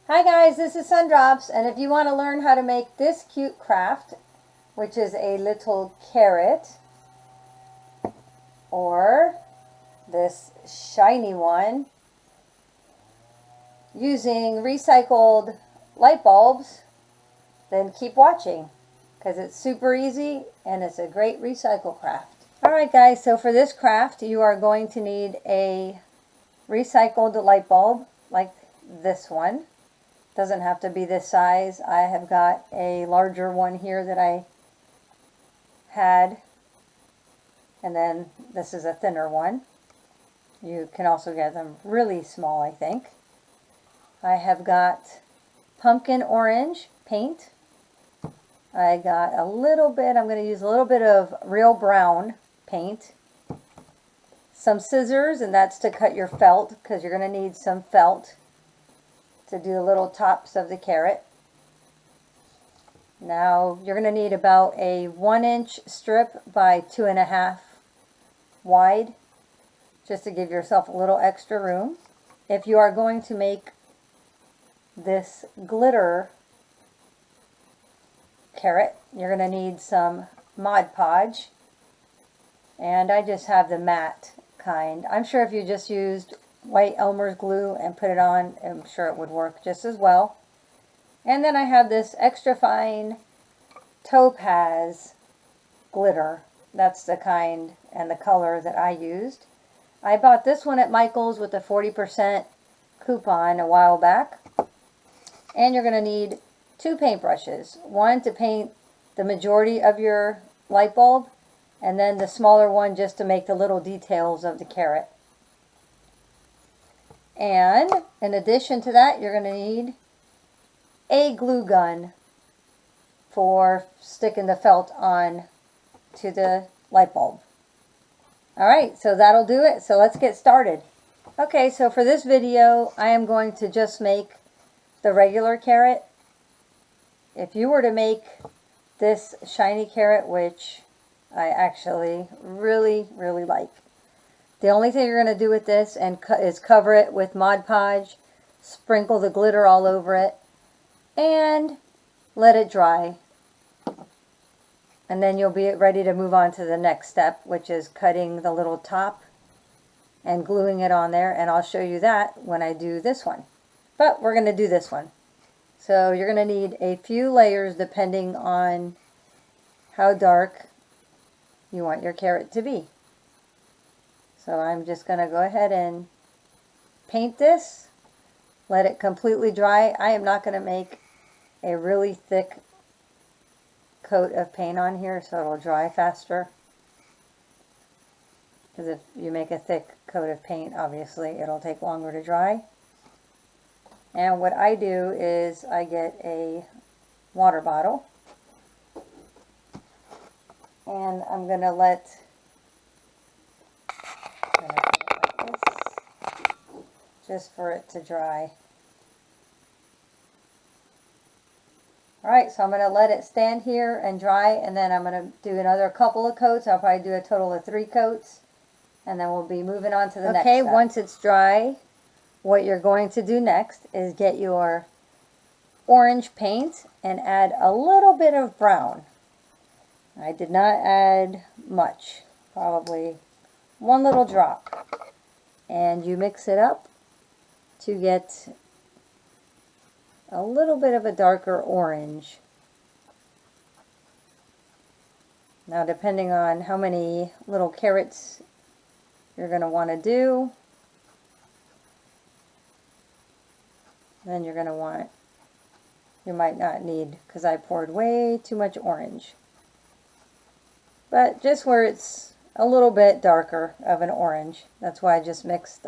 Hi guys, this is Sundrops, and if you want to learn how to make this cute craft, which is a little carrot, or this shiny one, using recycled light bulbs, then keep watching, because it's super easy and it's a great recycle craft. Alright guys, so for this craft you are going to need a recycled light bulb like this one. Doesn't have to be this size. I have got a larger one here that I had, and then this is a thinner one. You can also get them really small, I think. I have got pumpkin orange paint. I got a little bit, I'm going to use a little bit of real brown paint. Some scissors, and that's to cut your felt, because you're going to need some felt to do the little tops of the carrot. Now you're going to need about a 1-inch strip by 2.5 wide, just to give yourself a little extra room. If you are going to make this glitter carrot, you're going to need some Mod Podge, and I just have the matte kind. I'm sure if you just used white Elmer's glue and put it on, I'm sure it would work just as well. And then I have this extra fine topaz glitter. That's the kind and the color that I used. I bought this one at Michael's with a 40% coupon a while back. And you're going to need 2 paintbrushes. One to paint the majority of your light bulb, and then the smaller one just to make the little details of the carrot. And in addition to that, you're going to need a glue gun for sticking the felt on to the light bulb. Alright, so that'll do it. So let's get started. Okay, so for this video, I am going to just make the regular carrot. If you were to make this shiny carrot, which I actually really like, the only thing you're going to do with this is cover it with Mod Podge, sprinkle the glitter all over it, and let it dry. And then you'll be ready to move on to the next step, which is cutting the little top and gluing it on there. And I'll show you that when I do this one. But we're going to do this one. So you're going to need a few layers depending on how dark you want your carrot to be. So I'm just going to go ahead and paint this, let it completely dry. I am not going to make a really thick coat of paint on here so it'll dry faster. Because if you make a thick coat of paint, obviously it'll take longer to dry. And what I do is I get a water bottle, and I'm going to let just for it to dry. Alright, so I'm going to let it stand here and dry, and then I'm going to do another couple of coats. I'll probably do a total of 3 coats, and then we'll be moving on to the next step. Okay, once it's dry, what you're going to do next is get your orange paint and add a little bit of brown. I did not add much, probably 1 little drop. And you mix it up to get a little bit of a darker orange. Now, depending on how many little carrots you're going to want to do, then you're going to want, you might not need, because I poured way too much orange. But just where it's a little bit darker of an orange, that's why I just mixed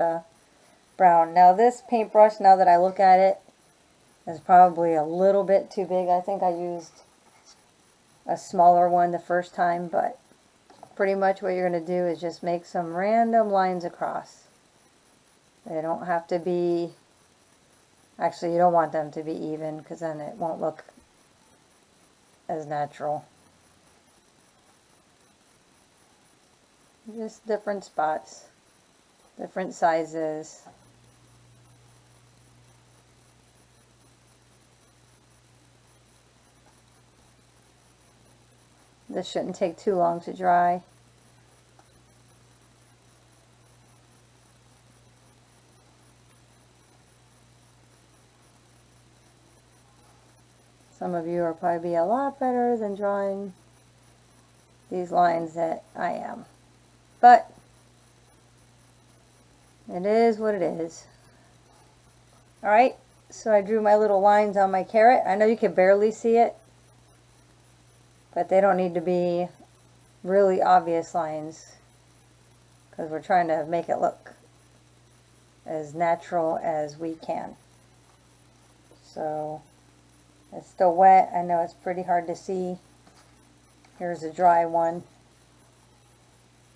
brown. Now this paintbrush, now that I look at it, is probably a little bit too big. I think I used a smaller one the first time, but pretty much what you're going to do is just make some random lines across. They don't have to be, actually you don't want them to be even, because then it won't look as natural. Just different spots, different sizes. This shouldn't take too long to dry. Some of you are probably a lot better than drawing these lines that I am. But it is what it is. Alright, so I drew my little lines on my carrot. I know you can barely see it, but they don't need to be really obvious lines because we're trying to make it look as natural as we can. So it's still wet. I know it's pretty hard to see. Here's a dry one.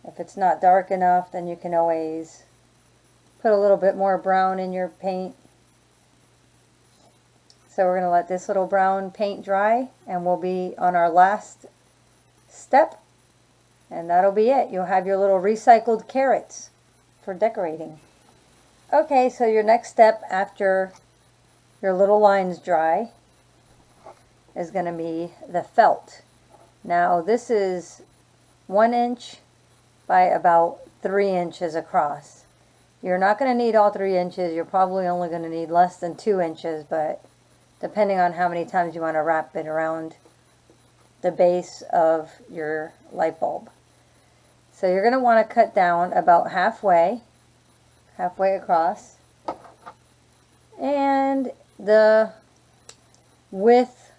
If it's not dark enough, then you can always put a little bit more brown in your paint. So we're going to let this little brown paint dry, and we'll be on our last step, and that'll be it. You'll have your little recycled carrots for decorating. Okay, so your next step after your little lines dry is going to be the felt. Now this is 1 inch by about 3 inches across. You're not going to need all 3 inches. You're probably only going to need less than 2 inches, but depending on how many times you want to wrap it around the base of your light bulb. So you're going to want to cut down about halfway across, and the width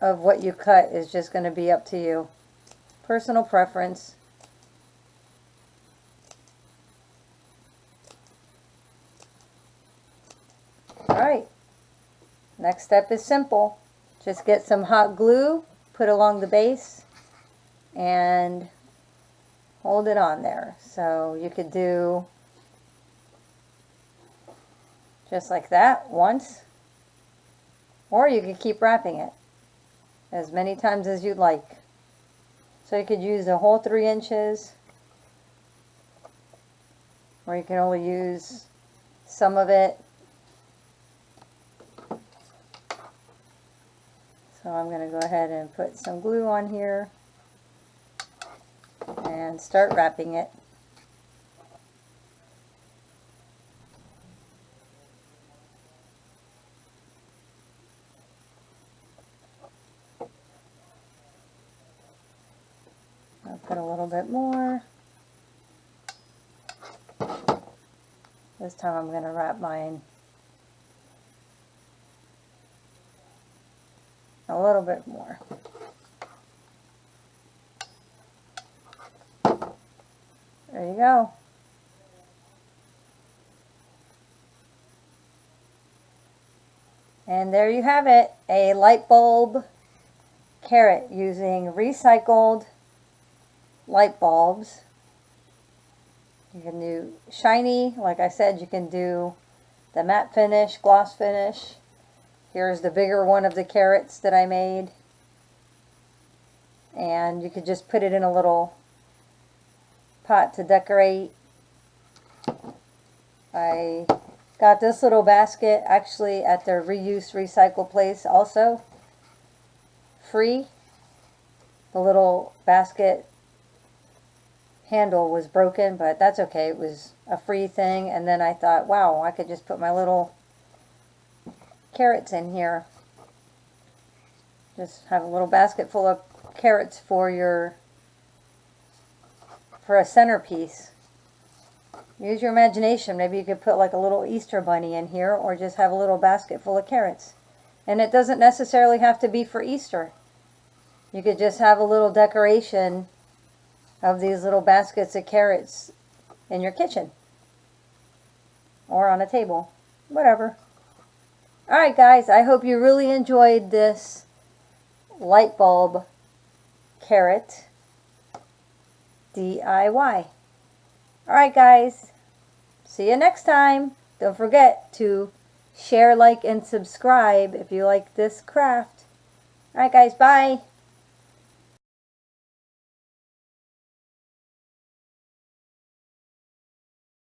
of what you cut is just going to be up to you. Personal preference. Alright, next step is simple. Just get some hot glue, put along the base, and hold it on there. So you could do just like that once, or you could keep wrapping it as many times as you'd like. So you could use the whole 3 inches, or you can only use some of it. So I'm going to go ahead and put some glue on here and start wrapping it. I'll put a little bit more. This time I'm going to wrap mine a little bit more. There you go. And there you have it, a light bulb carrot using recycled light bulbs. You can do shiny, like I said, you can do the matte finish, gloss finish. Here's the bigger one of the carrots that I made. And you could just put it in a little pot to decorate. I got this little basket actually at their reuse recycle place also. Free. The little basket handle was broken, but that's okay. It was a free thing. And then I thought, wow, I could just put my little carrots in here. Just have a little basket full of carrots for a centerpiece. Use your imagination. Maybe you could put like a little Easter bunny in here, or just have a little basket full of carrots. And it doesn't necessarily have to be for Easter. You could just have a little decoration of these little baskets of carrots in your kitchen or on a table, whatever. Alright guys, I hope you really enjoyed this light bulb carrot DIY. Alright guys, see you next time. Don't forget to share, like, and subscribe if you like this craft. Alright guys, bye.